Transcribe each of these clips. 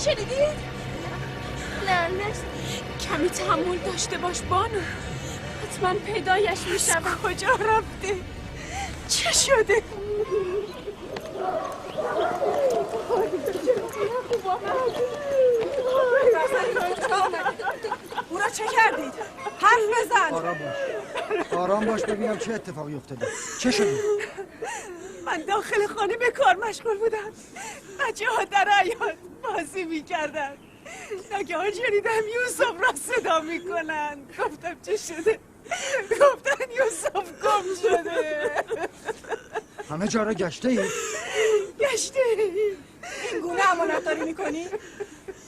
شنیدید؟ نه کمی تحمل داشته باش بانو، حتما پیدایش میشم. کجا رفته؟ چه شده؟ او را چه کردید؟ حرف بزن. آرام باش ببینم چه اتفاقی افتاده. چه شده؟ من داخل خانه به کار مشغول بودم. بچه ها در حیاط بازی میکردن. ناگهان شنیدم یوسف را صدا میکنن. گفتم چه شده؟ گفتن یوسف گم شده. همه جا را گشته ای؟ گشته ای؟ این گونه امانتداری میکنی؟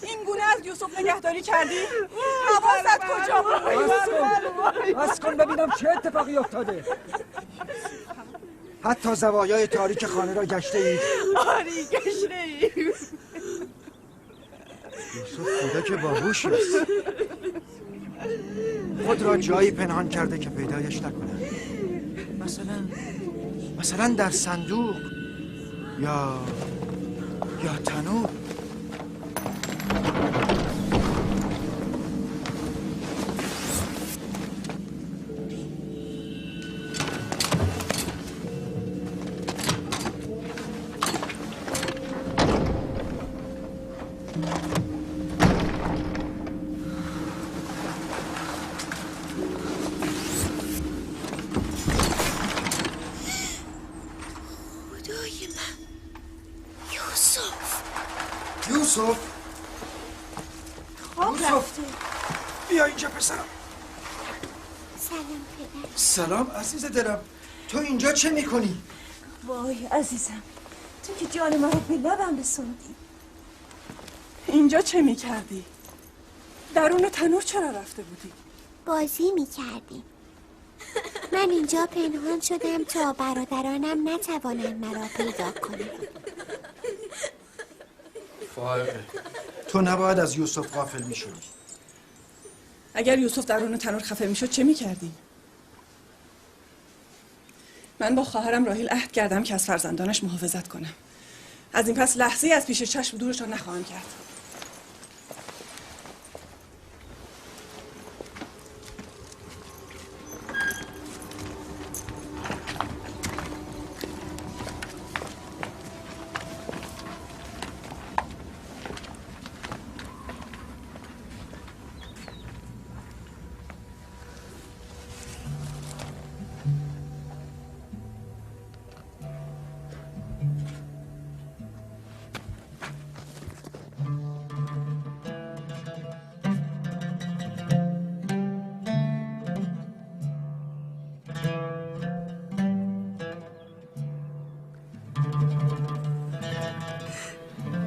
این گونه از یوسف نگهداری کردی؟ حواست کجا بود؟ بس کن ببینم چه اتفاقی افتاده. حتی زوایای تاریک خانه را گشته ای؟ آری گشته ای. یوسف کودک باهوشی است. خود را جایی پنهان کرده که پیدایش نکنه. مثلا در صندوق یا تنور. یوسف بیا اینجا پسرم. سلام پدر. سلام عزیز دلم، تو اینجا چه میکنی؟ وای عزیزم، تو که جان من رو به لبم رسوندی. اینجا چه میکردی؟ درون تنور چرا رفته بودی؟ بازی میکردیم. من اینجا پنهان شدم تا برادرانم نتوانند مرا پیدا کنند. فائقه، تو نباید از یوسف غافل میشدی. اگر یوسف درون تنور خفه میشد چه میکردی؟ من با خواهرم راحیل عهد کردم که از فرزندانش محافظت کنم. از این پس لحظه‌ای از پیش چشم دورشان نخواهم کرد.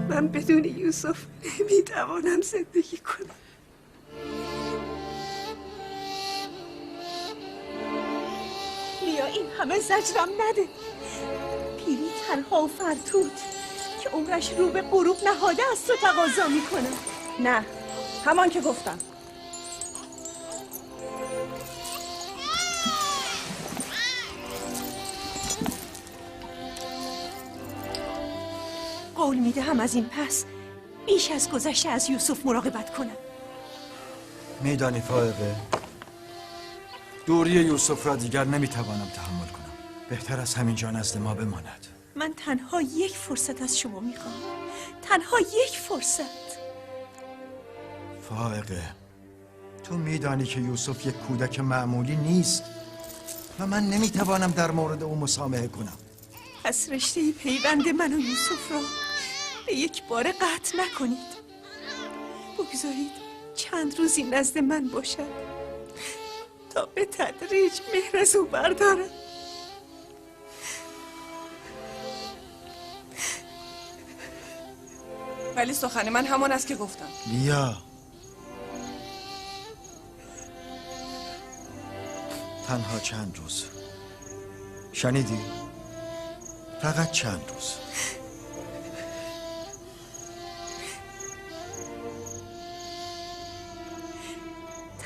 من بدون یوسف نمیتوانم زندگی کنم. بیا این همه زجرم نده. پیری تنها و فرتود که عمرش رو به غروب نهاده از تو تقاضا میکنم. نه، همان که گفتم. قول میدهم از این پس بیش از گذشته از یوسف مراقبت کنم. میدانی فائقه، دوری یوسف را دیگر نمیتوانم تحمل کنم. بهتر از همینجا نزد ما بماند. من تنها یک فرصت از شما میخوام. تنها یک فرصت. فائقه، تو میدانی که یوسف یک کودک معمولی نیست و من نمیتوانم در مورد او مسامحه کنم. پس رشته پیوند من و یوسف را به یک بار قطع نکنید. بگذارید چند روزی نزد من باشد تا به تدریج مهر از او بردارم. ولی سخن من همان است که گفتم. لیا، تنها چند روز. شنیدی؟ فقط چند روز.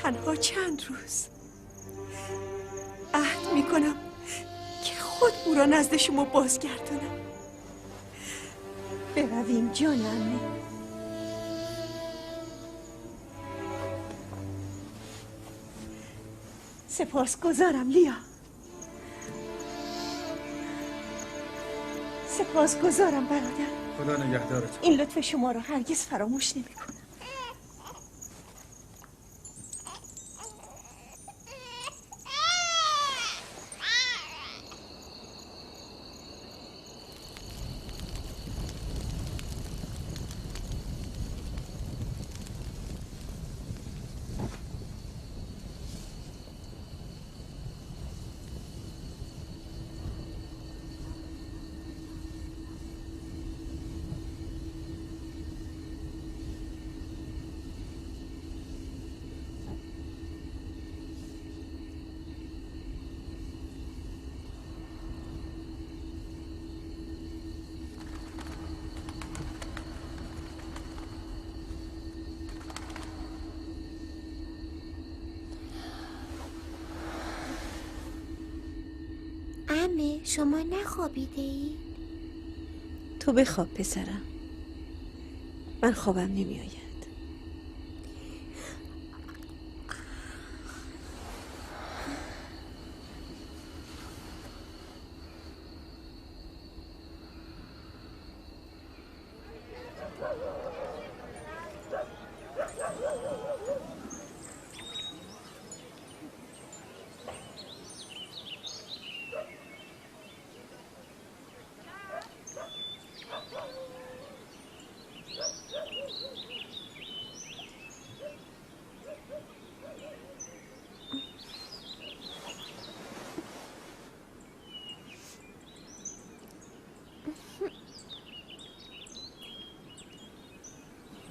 تنها چند روز. عهد میکنم که خود او را نزد شما بازگردانم. برویم جان عمه. سپاسگزارم لیا. سپاسگزارم برادر. خدا نگهدارت. این لطف شما رو هرگز فراموش نمی‌کنم. عمه شما نخوابیده ای؟ تو بخواب پسرم. من خوابم نمیآید.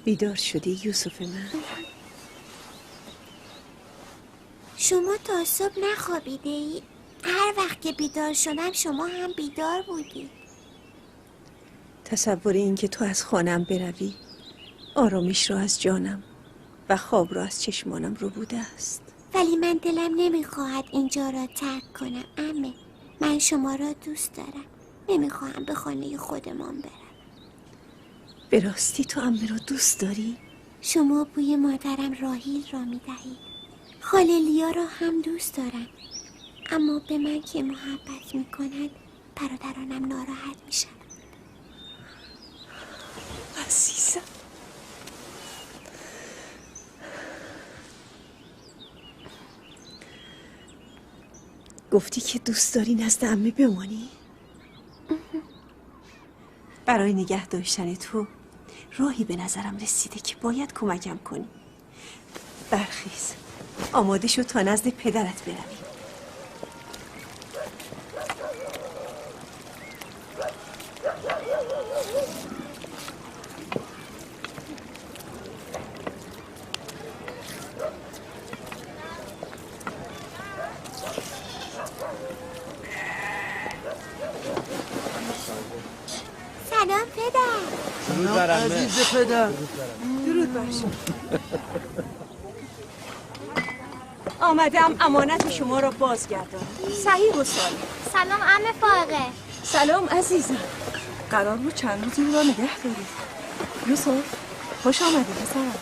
بیدار شدی یوسف من؟ شما تا صبح نخوابیده ای؟ هر وقت که بیدار شدم شما هم بیدار بودی. تصور این که تو از خانم بروی آرامش را از جانم و خواب را از چشمانم رو بوده است. ولی من دلم نمیخواهد اینجا را ترک کنم عمه. من شما را دوست دارم. نمیخواهم به خانه خودمان برم. به راستی تو عمه را دوست داری؟ شما بوی مادرم راهیل را میدهید. خاله لیا را هم دوست دارم. اما به من که محبت میکند برادرانم ناراحت میشن. عزیزم گفتی که دوست داری نزد عمه بمانی؟ برای نگه داشتن تو راهی به نظرم رسیده که باید کمکم کنی. برخیز آماده شو تا نزد پدرت بروی. سلام پدر. درود بر عمه. عزیز پدر. درود بر شما. آمدم امانت شما را بازگردانم. صحیح و سالم. سلام عمه فائقه. سلام عزیزم. قرار بود چند روز این را نگه دارید. یوسف خوش آمدی پسرم.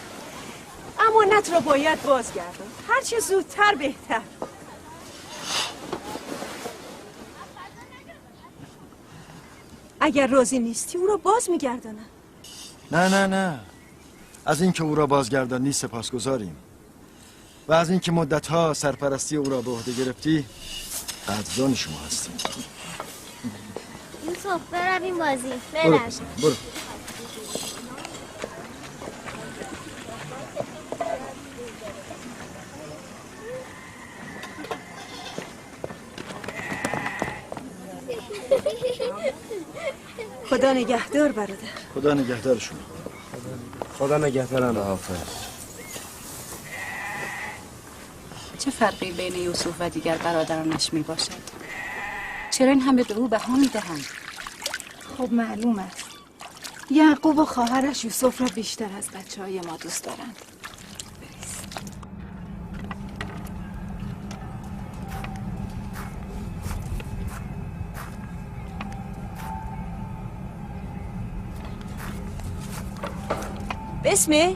امانت را باید بازگردان. هرچه زودتر بهتر. اگر راضی نیستی او را باز میگردانم. نه از اینکه او را بازگردانی سپاسگزاریم و از اینکه مدت‌ها سرپرستی او را به عهده گرفتی قدردان شما هستیم. یوسف برویم بازی. برو پسر، برو. خدا نگهدار برادر. خدا نگهدار شما. خدا نگهدارم. حافظ. چه فرقی بین یوسف و دیگر برادرانش می باشد؟ چرا این همه به او بها می دهند؟ خب معلوم است یعقوب و خواهرش یوسف را بیشتر از بچه‌های ما دوست دارند. بسمه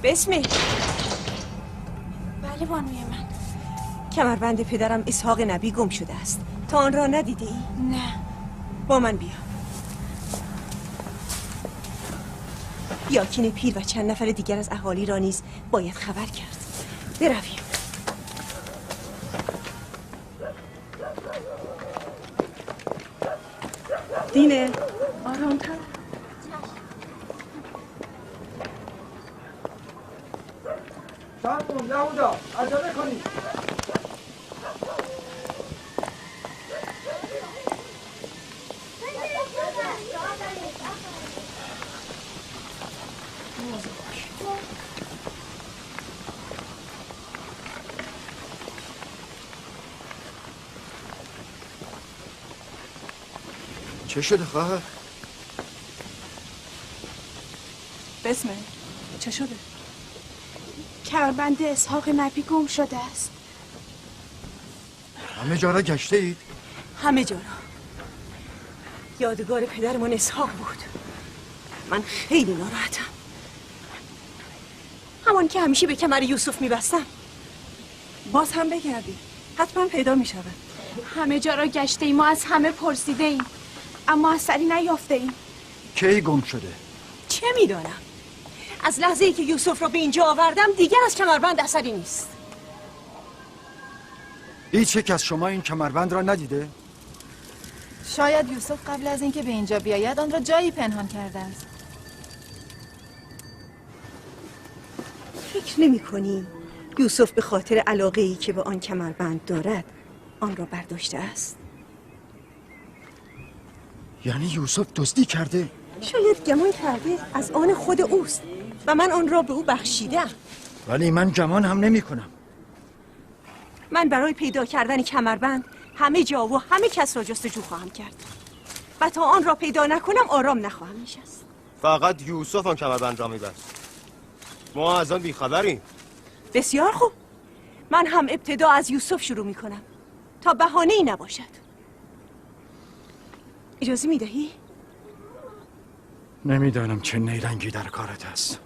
بسمه بله بانوی من. کمربند پدرم اسحاق نبی گم شده است. تا آن را ندیده ای؟ نه. با من بیا. یاکین پیر و چند نفر دیگر از اهالی را نیز باید خبر کرد. برویم. دینه آرامتر. صبر کن یهودا، عجله کنید. چه شده خواهر؟ بسمه چه شده؟ کمربند اسحاق نبی گم شده است. همه جا را گشته اید؟ همه جا را. یادگار پدرمان اسحاق بود. من خیلی ناراحتم. همان که همیشه به کمر یوسف میبستم. باز هم بگردی حتما پیدا میشود. همه جا را گشته ایم و از همه پرسیده ایم، اما اثری نیافته ایم. کی گم شده؟ چه میدانم؟ از لحظه ای که یوسف را به اینجا آوردم دیگر از کمربند اثری نیست. هیچ یک از شما این کمربند را ندیده؟ شاید یوسف قبل از اینکه به اینجا بیاید آن را جایی پنهان کرده است. فکر نمی کنی یوسف به خاطر علاقه ای که به آن کمربند دارد آن را برداشته است؟ یعنی یوسف دزدی کرده؟ شاید گمان کرده از آن خود اوست و من آن را به او بخشیدم. ولی من گمان هم نمی کنم. من برای پیدا کردن کمربند همه جا و همه کس را جستجو خواهم کرد و تا آن را پیدا نکنم آرام نخواهم نشست. فقط یوسف آن کمربند را می‌بست. ما از آن بیخبریم. بسیار خوب. من هم ابتدا از یوسف شروع می کنم تا بهانه‌ای نباشد. اجازه می دهی؟ نمیدانم چه نیرنگی در کارت است،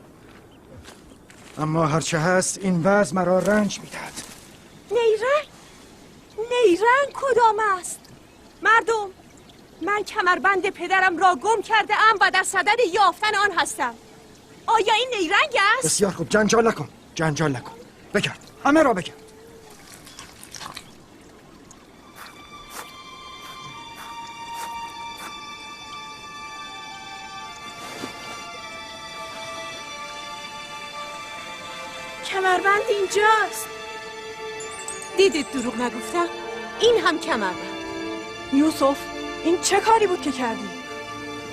اما هرچه هست این وضع مرا رنج میدهد. نیرنگ؟ نیرنگ کدام است؟ مردم، من کمربند پدرم را گم کرده ام و در صدد یافتن آن هستم. آیا این نیرنگ است؟ بسیار خوب، جنجال نکن، جنجال نکن. بگرد، همه را بگرد. کمربند اینجاست. دیدید دروغ نگفتم؟ این هم کمربند. یوسف این چه کاری بود که کردی؟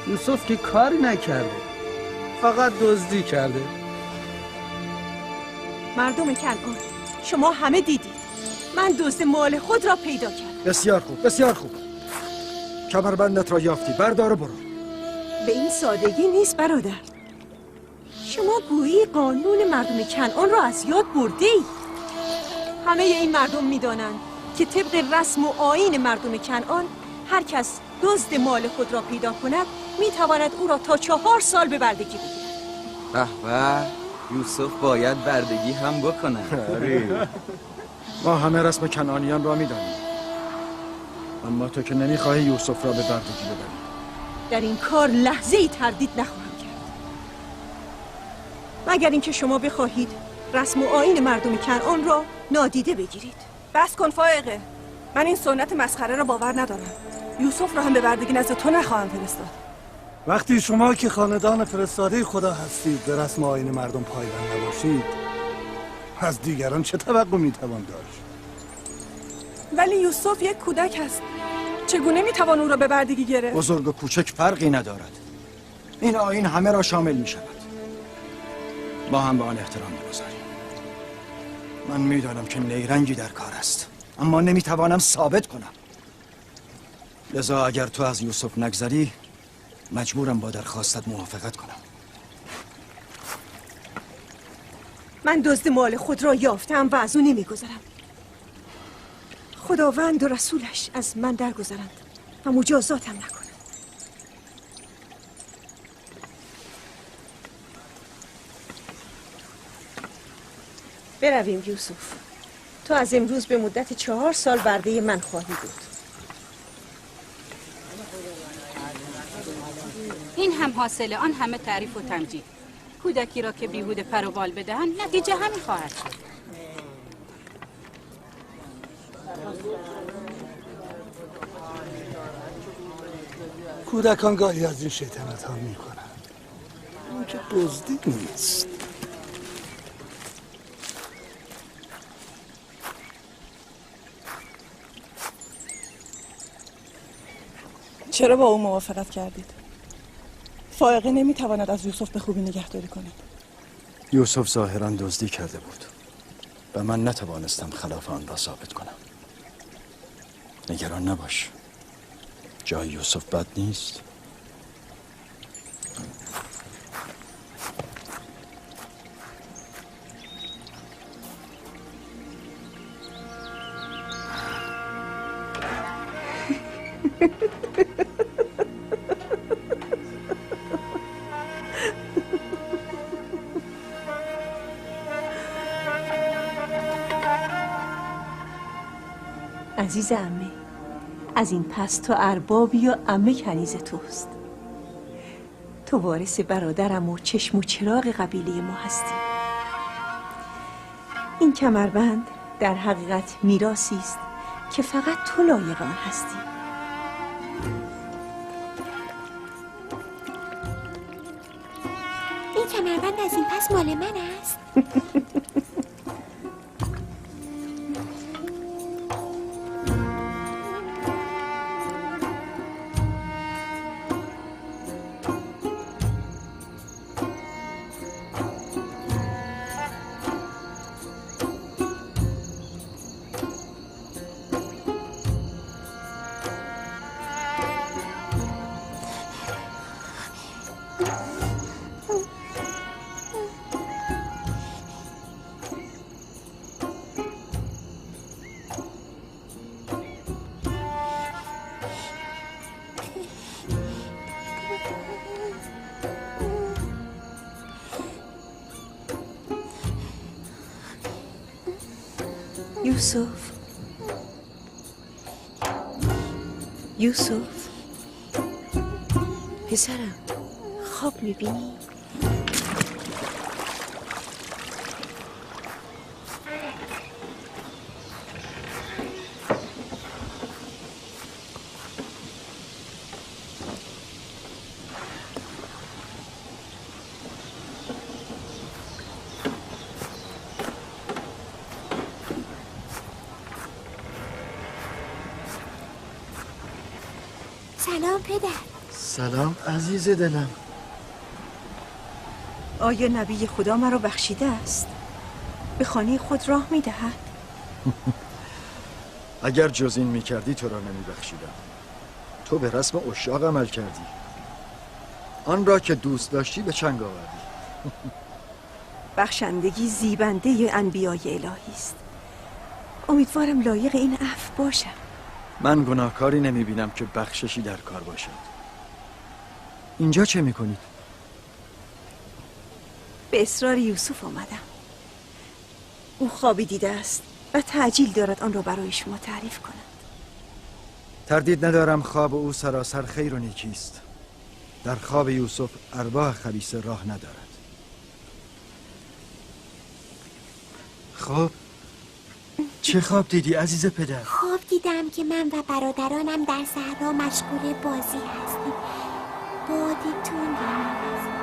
یوسف که کاری نکرده، فقط دزدی کرده. مردم کنعان، شما همه دیدید من دزد مال خود را پیدا کردم. بسیار خوب، بسیار خوب. کمربندت را یافتی، بردار و برو. به این سادگی نیست برادر. شما گویی قانون مردم کنعان را از یاد برده ای. همه این مردم میدانند که طبق رسم و آیین مردم کنعان هر کس دزد مال خود را پیدا کند میتواند او را تا 4 سال به بردگی بگیرد. به یوسف باید بردگی هم بکنه. ما همه رسم کنعانیان را میدانیم، اما تو که نمیخواهی یوسف را به بردگی ببری. در این کار لحظه ای تردید نخواهم کرد، مگر اینکه شما بخواهید رسم و آیین مردم کنعان را نادیده بگیرید. بس کن فائقه، من این سنت مسخره را باور ندارم. یوسف را هم به بردگی نزد تو نخواهم فرستاد. وقتی شما که خاندان فرستاده خدا هستید به رسم آیین مردم پایبند نباشید، از دیگران چه توقع میتوان داشت؟ ولی یوسف یک کودک است، چگونه میتوان او را به بردگی گرفت؟ بزرگ و کوچک فرقی ندارد. این آیین همه را شامل می شود. ما هم به آن احترام بگذاریم. من میدانم که نیرنگی در کار است، اما نمیتوانم ثابت کنم. لذا اگر تو از یوسف نگذری مجبورم با درخواستت موافقت کنم. من دزد مال خود را یافتم و از او نمیگذرم. خداوند و رسولش از من درگذرند و مجازاتم نکنند. برویم یوسف. تو از امروز به مدت 4 سال برده من خواهی بود. این هم حاصل آن همه تعریف و تمجید. کودکی را که بیهوده پر و بال بدهند نتیجه همین خواهد شد. کودکان گاهی از این شیطنت ها می کنند، اون که دزدی نیست. چرا با او موافقت کردید؟ فائقه نمیتواند از یوسف به خوبی نگهداری کند. یوسف ظاهراً دزدی کرده بود و من نتوانستم خلاف آن را ثابت کنم. نگران نباش، جای یوسف بد نیست. عزیز عمه، از این پس تو اربابی و عمه کنیز توست. تو وارث برادرم و چشم و چراغ قبیله ما هستی. این کمربند در حقیقت میراثی است که فقط تو لایق آن هستی. این کمربند از این پس مال من است. یوسف، یوسف پسرم، خواب میبینی؟ سلام پدر. سلام عزیز دلم. آیا نبی خدا مرا بخشیده است؟ به خانه خود راه میدهد؟ اگر جز این میکردی تو را نمیبخشیدم. تو به رسم عشاق عمل کردی، آن را که دوست داشتی به چنگ آوردی. بخشندگی زیبنده انبیای الهی است. امیدوارم لایق این عفو باشم. من گناهکاری نمیبینم که بخششی در کار باشد. اینجا چه میکنید؟ به اصرار یوسف آمدم. او خوابی دیده است و تعجیل دارد آن را برای شما تعریف کند. تردید ندارم خواب او سراسر خیر و نیکی است. در خواب یوسف ارواح خبیثه راه ندارد. خب چه خواب دیدی عزیز پدر؟ خواب دیدم که من و برادرانم در صحرا مشغول بازی هستیم. بادی تندی می‌وزد.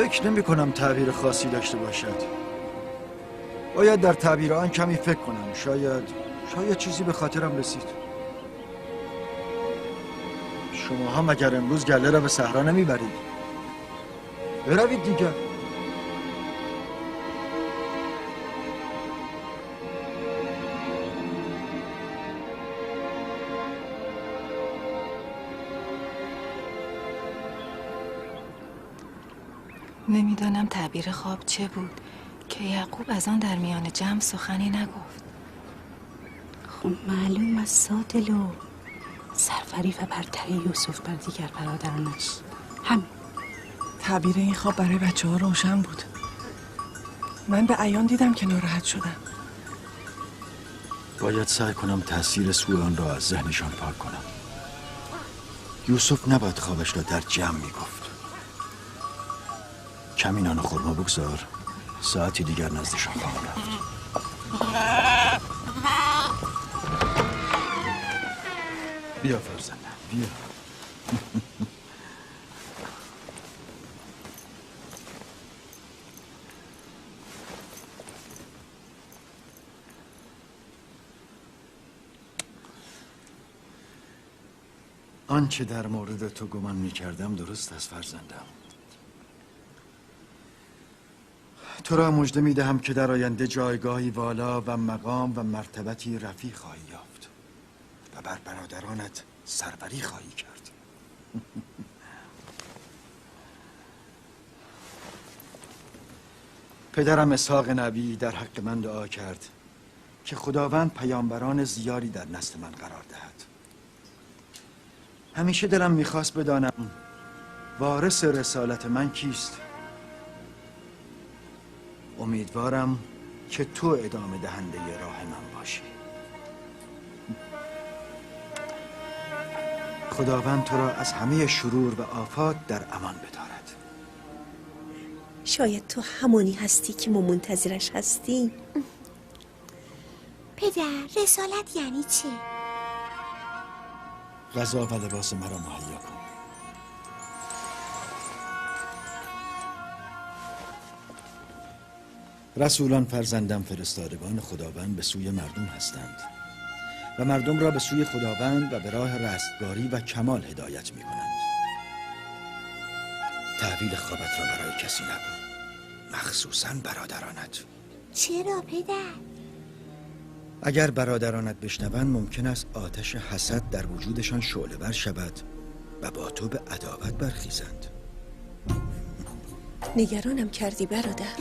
فکر نمی کنم تعبیر خاصی داشته باشد. باید در تعبیر آن کمی فکر کنم. شاید چیزی به خاطرم رسید. شما هم اگر امروز گله را به صحرا نمیبرید، بروید دیگر. نمیدانم تعبیر خواب چه بود که یعقوب از آن در میان جمع سخنی نگفت. خب معلوم از سادلو سرفری و برتری یوسف بر دیگر برادرانش. همین. تعبیر این خواب برای بچه ها روشن بود. من به عیان دیدم که ناراحت شدم. باید سعی کنم تاثیر سوء آن را از ذهنشان پاک کنم. یوسف نباید خوابش را در جمع میگفت. کمی نان و خرما بگذار، ساعتی دیگر نزدشان خواهم رفت. بیا فرزندم، بیا. آنچه در مورد تو گمان می‌کردم درست است فرزندم. تو را مژده می‌دهم که در آینده جایگاهی والا و مقام و مرتبتی رفیع خواهی یافت و بر برادرانت سروری خواهی کرد. پدرم اسحاق نبی در حق من دعا کرد که خداوند پیامبران زیادی در نسل من قرار دهد. همیشه دلم میخواست بدانم وارث رسالت من کیست. امیدوارم که تو ادامه دهنده راه من باشی. خداوند تو را از همه شرور و آفات در امان بدارد. شاید تو همونی هستی که ما منتظرش هستیم. پدر، رسالت یعنی چی؟ غذا و لباس مرا مهیا کن. رسولان فرزندم فرستادگان خداوند به سوی مردم هستند و مردم را به سوی خداوند و به راه رستگاری و کمال هدایت می کنند. تحویل خوابت را برای کسی نگو، مخصوصاً برادرانت. چرا پدر؟ اگر برادرانت بشنوند ممکن است آتش حسد در وجودشان شعله‌ور شود و با تو به عداوت برخیزند. نگرانم کردی برادر.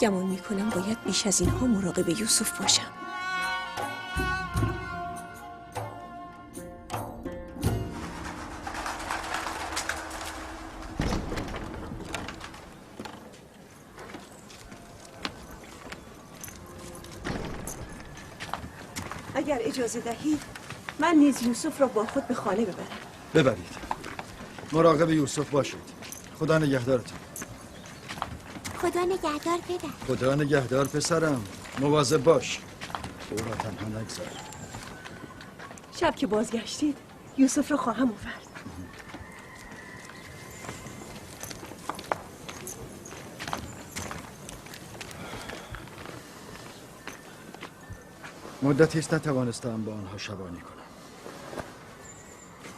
گمان میکنم باید بیش از اینها مراقب یوسف باشم. اگر اجازه دهید من نیز یوسف را با خود به خانه ببرم. ببرید. مراقب یوسف باشید. خدا نگهدارتون. خدا نگهدار پدر. خدا نگهدار پسرم. مواظب باش. او را تنها نگذار. شب که بازگشتید یوسف را خواهم آورد. مدتی است نتوانستم با آنها شبانی کنم.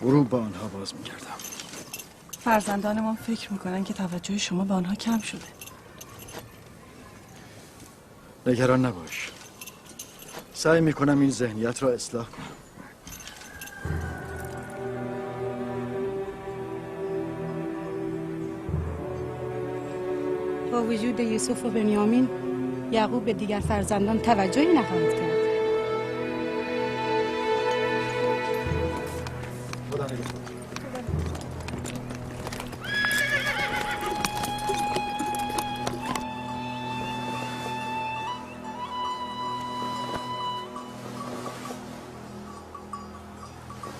غروب با آنها باز می‌کردم. فرزندانمان فکر میکنن که توجه شما به آنها کم شده. نگران نباش. سعی میکنم این ذهنیت را اصلاح کنم. با وجود یوسف و بنیامین یعقوب به دیگر فرزندان توجهی نخواهد کرد. خدا نگهدار.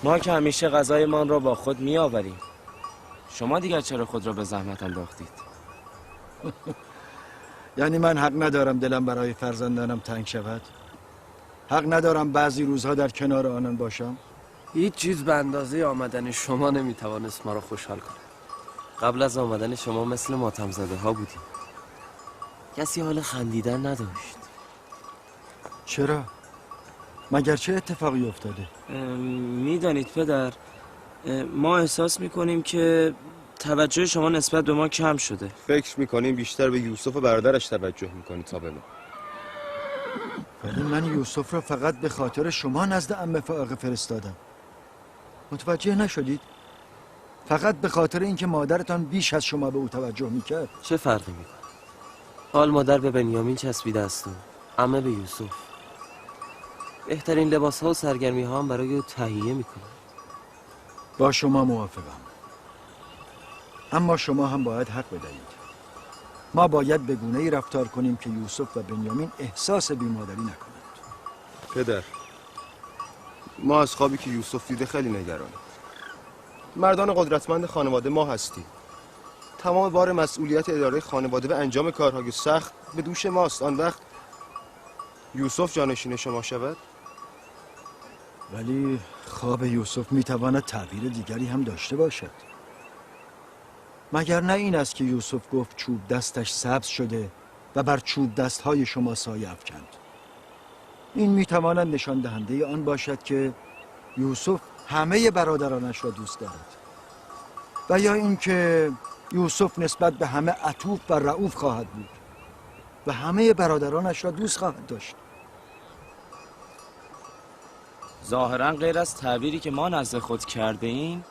ما که همیشه غذایمان را با خود می آوریم. شما دیگر چرا خود را به زحمت انداختید؟ یعنی من حق ندارم دلم برای فرزندانم تنگ شود؟ حق ندارم بعضی روزها در کنار آنان باشم؟ هیچ چیز به اندازه آمدن شما نمیتوانست ما را خوشحال کنه. قبل از آمدن شما مثل ماتم زده ها بودیم. کسی حال خندیدن نداشت. چرا؟ مگر چه اتفاقی افتاده؟ میدانید پدر، ما احساس میکنیم که توجه شما نسبت به ما کم شده. فکر میکنیم بیشتر به یوسف و برادرش توجه میکنید تا به ما. ولی من یوسف را فقط به خاطر شما نزد عمه فائقه فرستادم. متوجه نشدید؟ فقط به خاطر اینکه مادرتان بیش از شما به او توجه میکرد. چه فرقی میکنه؟ حال مادر به بنیامین چسبیده است و عمه به یوسف. بهترین لباس ها و سرگرمی ها هم برای او تهیه میکنه. با شما موافقم، اما شما هم باید حق بدهید. ما باید به گونه‌ای رفتار کنیم که یوسف و بنیامین احساس بیمادری نکنند. پدر، ما از خوابی که یوسف دیده خیلی نگرانیم. مردان قدرتمند خانواده ما هستیم. تمام بار مسئولیت اداره خانواده و انجام کارهای سخت به دوش ماست. آن وقت یوسف جانشین شما شود؟ ولی خواب یوسف میتواند تعبیر دیگری هم داشته باشد. مگر نه این است که یوسف گفت چوب دستش سبز شده و بر چوب دستهای شما سایه افکند؟ این میتواند نشان دهنده آن باشد که یوسف همه برادرانش را دوست دارد، و یا اینکه یوسف نسبت به همه عطوف و رئوف خواهد بود و همه برادرانش را دوست خواهد داشت. ظاهرا غیر از تعبیری که ما نزد خود کرده ایم،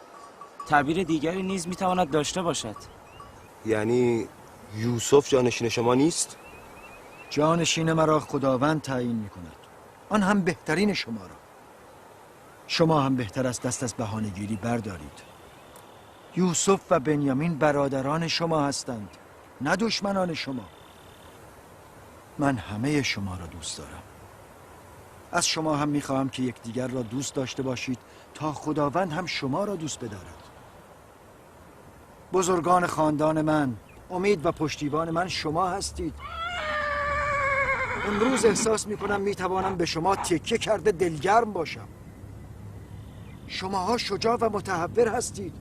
تعبیر دیگری نیز میتواند داشته باشد. یعنی یوسف جانشین شما نیست؟ جانشین مرا خداوند تعیین میکند، آن هم بهترین شما را. شما هم بهتر از دست از بهانه‌گیری بردارید. یوسف و بنیامین برادران شما هستند، نه دشمنان شما. من همه شما را دوست دارم. از شما هم میخواهم که یکدیگر را دوست داشته باشید تا خداوند هم شما را دوست بدارد. بزرگان خاندان من، امید و پشتیبان من شما هستید. امروز احساس میکنم میتوانم به شما تکیه کرده دلگرم باشم. شماها شجاع و متحور هستید.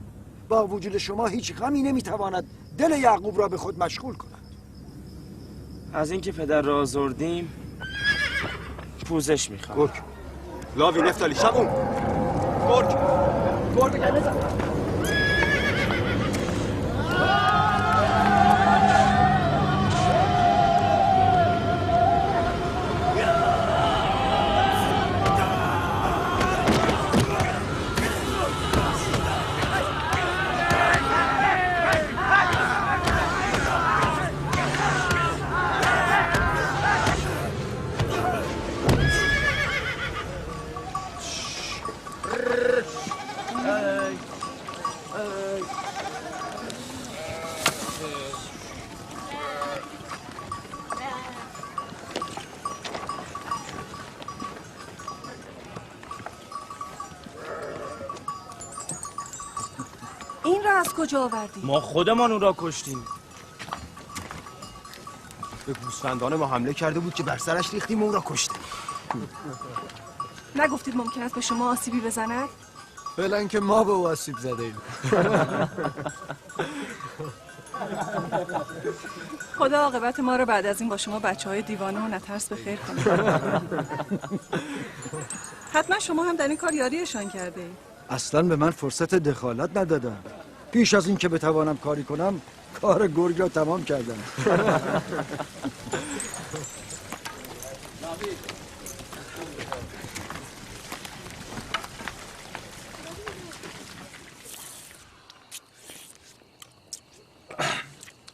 با وجود شما هیچ غمی نمیتواند دل یعقوب را به خود مشغول کند. از اینکه پدر را آزردیم پوزش میخوام. گرگ، لاوی، نفتالی، شبون، گرگ این را از کجا آوردی؟ ما خودمان او را کشتیم. به گوسفندان ما حمله کرده بود که بر سرش ریختیم و او را کشتیم. نگفتید ممکن است به شما آسیبی بزند؟ فعلا که ما به او آسیب زده ایم. خدا عاقبت ما رو بعد از این با شما بچه‌های دیوانه و نترس به خیر کنه. حتما شما هم در این کار یاریشان کرده اید. اصلا به من فرصت دخالت ندادن. پیش از این که بتوانم کاری کنم کار گرگ را تمام کردم.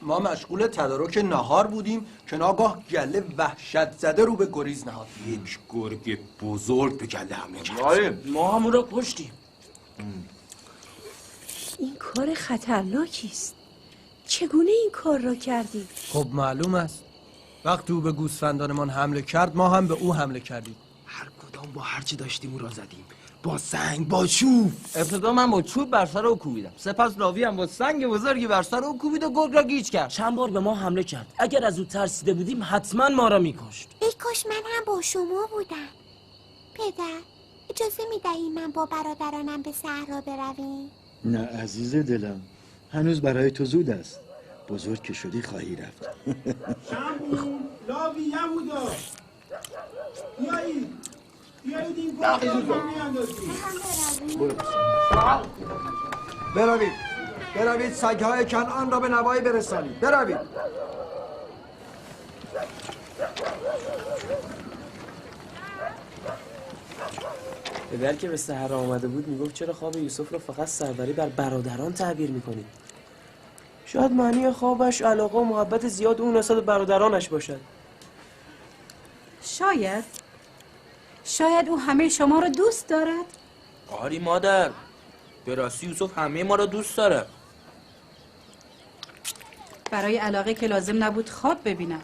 ما مشغول تدارک نهار بودیم که ناگاه گله وحشت زده رو به گریز نهاد. یک گرگ بزرگ به گله حمله کرد. ما هم او را کشتیم. این کار خطرناکی است. چگونه این کار را کردی؟ خب معلوم است. وقتی او به گوسفندانمان حمله کرد ما هم به او حمله کردیم. هر کدام با هر چی داشتیم او را زدیم. با سنگ، با چوب. ابتدا من با چوب بر سر او کوبیدم، سپس لاوی هم با سنگ بزرگی بر سر او کوبید و گرگ را گیج کرد. چند بار به ما حمله کرد. اگر از او ترسیده بودیم حتما ما را میکشت. ای کاش من هم با شما بودم. پدر، اجازه میدهی من با برادرانم به صحرا برویم؟ نه عزیز دلم، هنوز برای تو زود است. بزرگ که شدی خواهی رفت. شمعون لاوی یهودا بیایید این گوه رو میاندازیم. بروید سگهای کنعان را به نوایی برسانید. بروید. پدر که به سحر آمده بود میگفت چرا خواب یوسف رو فقط سروری بر برادران تعبیر میکنید؟ شاید معنی خوابش علاقه و محبت زیاد اون نسبت به برادرانش باشد. شاید او همه شما رو دوست دارد. آری مادر، به راستی یوسف همه ما رو دوست داره. برای علاقه که لازم نبود خواب ببینم.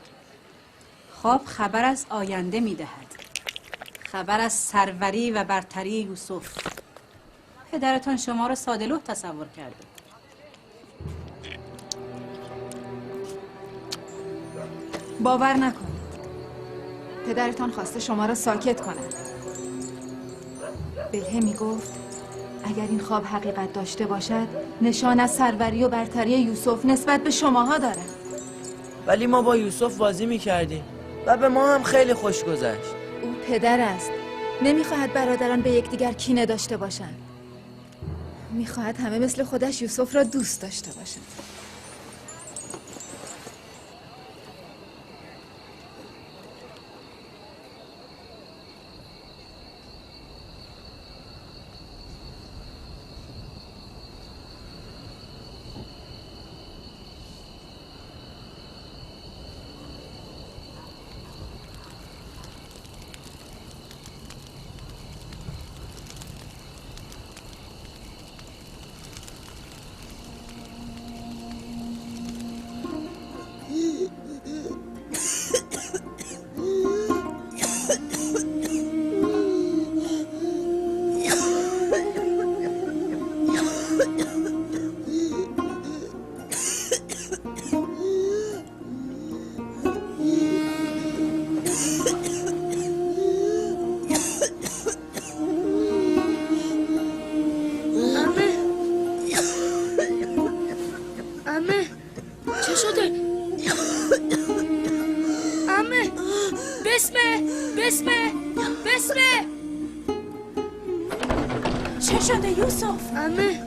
خواب خبر از آینده میدهد، خبر از سروری و برتری یوسف. پدرتان شما را ساده‌لوح تصور کرده. باور نکنید. پدرتان خواسته شما را ساکت کند. بلهه میگفت اگر این خواب حقیقت داشته باشد نشان از سروری و برتری یوسف نسبت به شماها دارد. ولی ما با یوسف بازی میکردیم و به ما هم خیلی خوش گذشت. او پدر است. نمیخواهد برادران به یکدیگر کینه داشته باشند. میخواهد همه مثل خودش یوسف را دوست داشته باشند. چه شده یوسف؟ عمه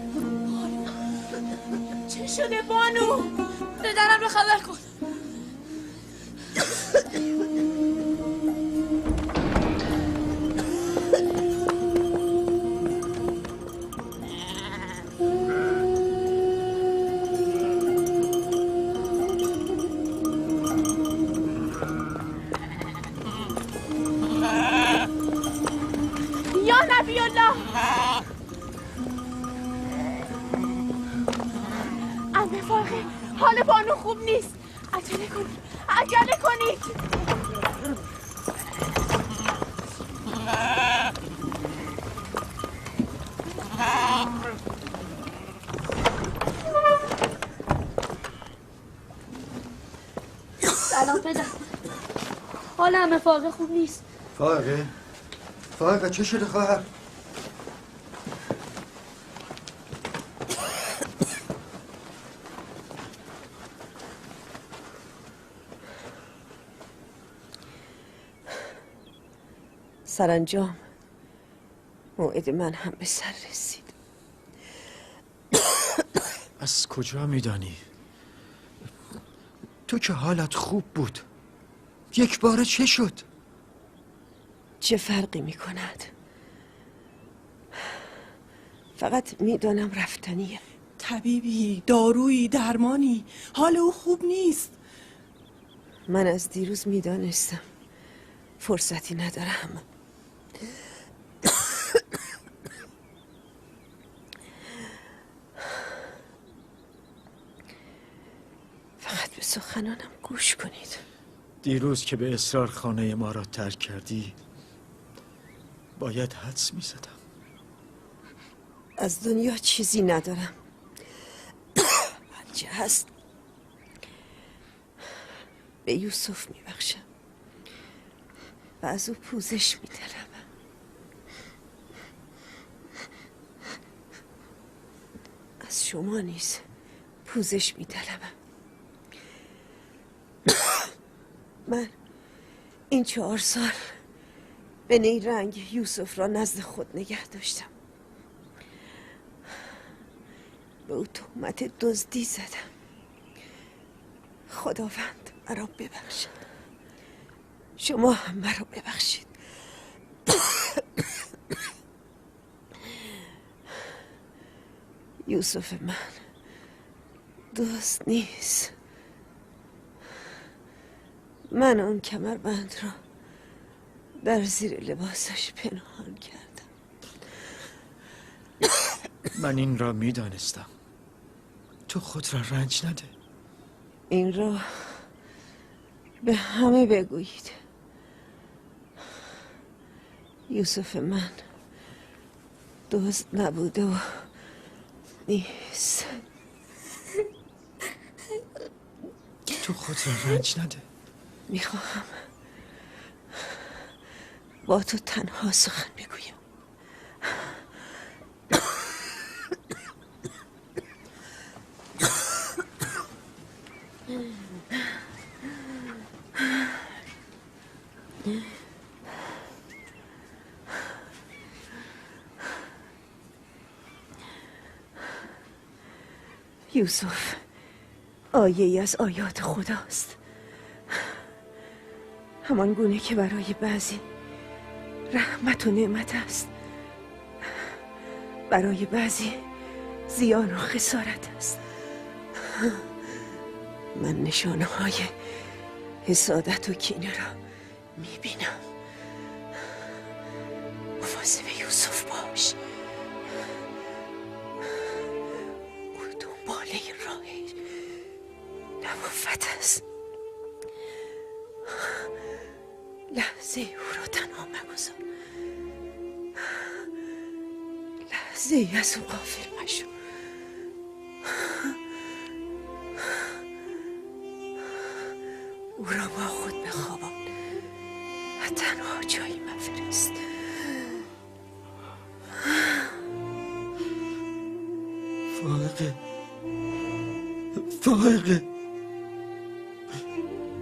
چه شده بانو؟ پدرم رو خبر کن. یا نبی الله، عمه فاقه حال بانو خوب نیست. عجله کنید، عجله کنید. سلام پدر. حال عمه فاقه خوب نیست. فاقه چه شده خواهر؟ سرانجام موعد من هم به سر رسید. از کجا میدانی؟ تو که حالت خوب بود، یک باره چه شد؟ چه فرقی می کند؟ فقط میدانم رفتنیه. طبیبی، دارویی، درمانی، حال او خوب نیست. من از دیروز میدانستم فرصتی ندارم. فقط به سخنانم گوش کنید. دیروز که به اصرار خانه ما را ترک کردی باید حدس میزدم. از دنیا چیزی ندارم. هرچه هست به یوسف میبخشم و از او پوزش میطلبم. از شما نیز پوزش می‌طلبم. من این 4 سال به نیرنگ یوسف را نزد خود نگه داشتم. به او تهمت دزدی زدم. خداوند مرا ببخشد. شما هم مرا ببخشید. یوسف من دزد نیست. من اون کمربند را در زیر لباسش پنهان کردم. من این را میدانستم. تو خود را رنج نده. این را به همه بگویید. یوسف من دزد نبوده و نیست. تو خود را رنج نده. میخواهم با تو تنها سخن بگویم. یوسف آیه‌ای از آیات خداست. همان گونه که برای بعضی رحمت و نعمت است، برای بعضی زیان و خسارت است. من نشانه های حسادت و کینه را میبینم. مواظب یوسف باش. او دنباله راه نبوت است. لحظه او را تنها مگذار. لحظه ای از او غافل مشو. او را با خود بخوابان و تنها جایی مفرست. فائقه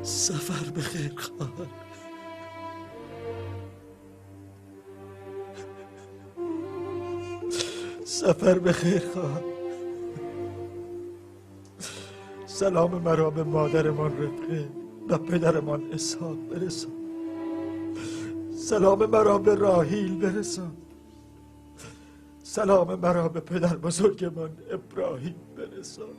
سفر بخیر خواهر. سفر بخیر خواهر. سلام مرا به مادرمان رفقه و پدرمان اسحاق برسان. سلام مرا به راهیل برسان. سلام مرا به پدر بزرگمان ابراهیم برسان.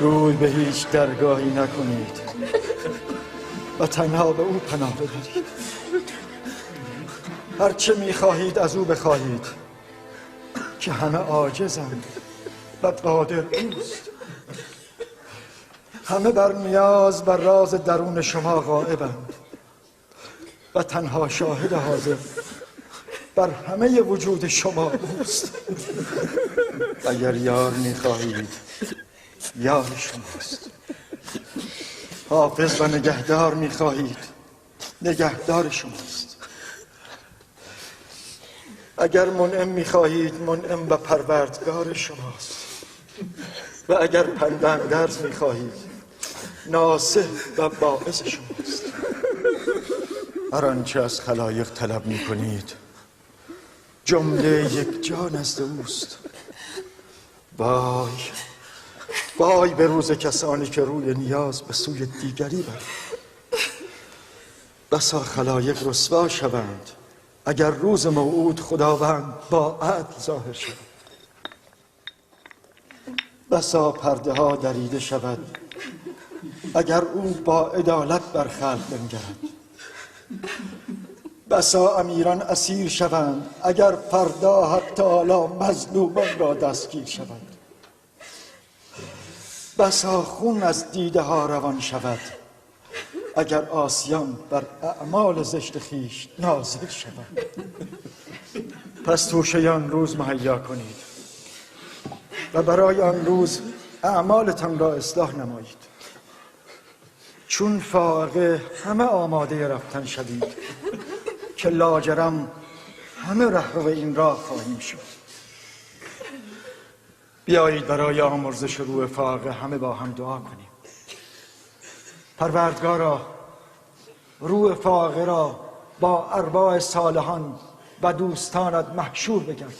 روی به هیچ درگاهی نکنید و تنها به او پناه ببرید. هرچه میخواهید از او بخواهید که همه عاجزند و قادر اوست. همه بر نیاز و راز درون شما غائبند و تنها شاهد حاضر بر همه وجود شما اوست. اگر یار میخواهید یار شماست. حافظ و نگهدار میخواهید نگهدار شماست. اگر منعم میخواهید منعم و پروردگار شماست. و اگر پنداندرز میخواهید ناصح و باعث شماست. هر آنچه از خلایق طلب میکنید جمله یک جا نزد اوست. وای وای به روز کسانی که روی نیاز به سوی دیگری برند. بسا خلایق رسوا شوند اگر روز موعود خداوند با عدل ظاهر شود. بسا پرده ها دریده شود اگر او با عدالت بر خلق بنگرد. بسا امیران اسیر شوند اگر فردا حتی حالا مظلومان را دستگیر شود. بسا خون از دیده ها روان شود اگر عاصیان بر اعمال زشت خویش نازل شود. پس توشه آن روز مهیا کنید و برای آن روز اعمالتان را اصلاح نمایید. چون فائقه همه آماده رفتن شوید که لاجرم همه رهرو این راه خواهیم شد. بیایید برای آمرزش روح فائقه همه با هم دعا کنیم. پروردگارا روح فائقه را با ارواح صالحان و دوستانت محشور بگردان.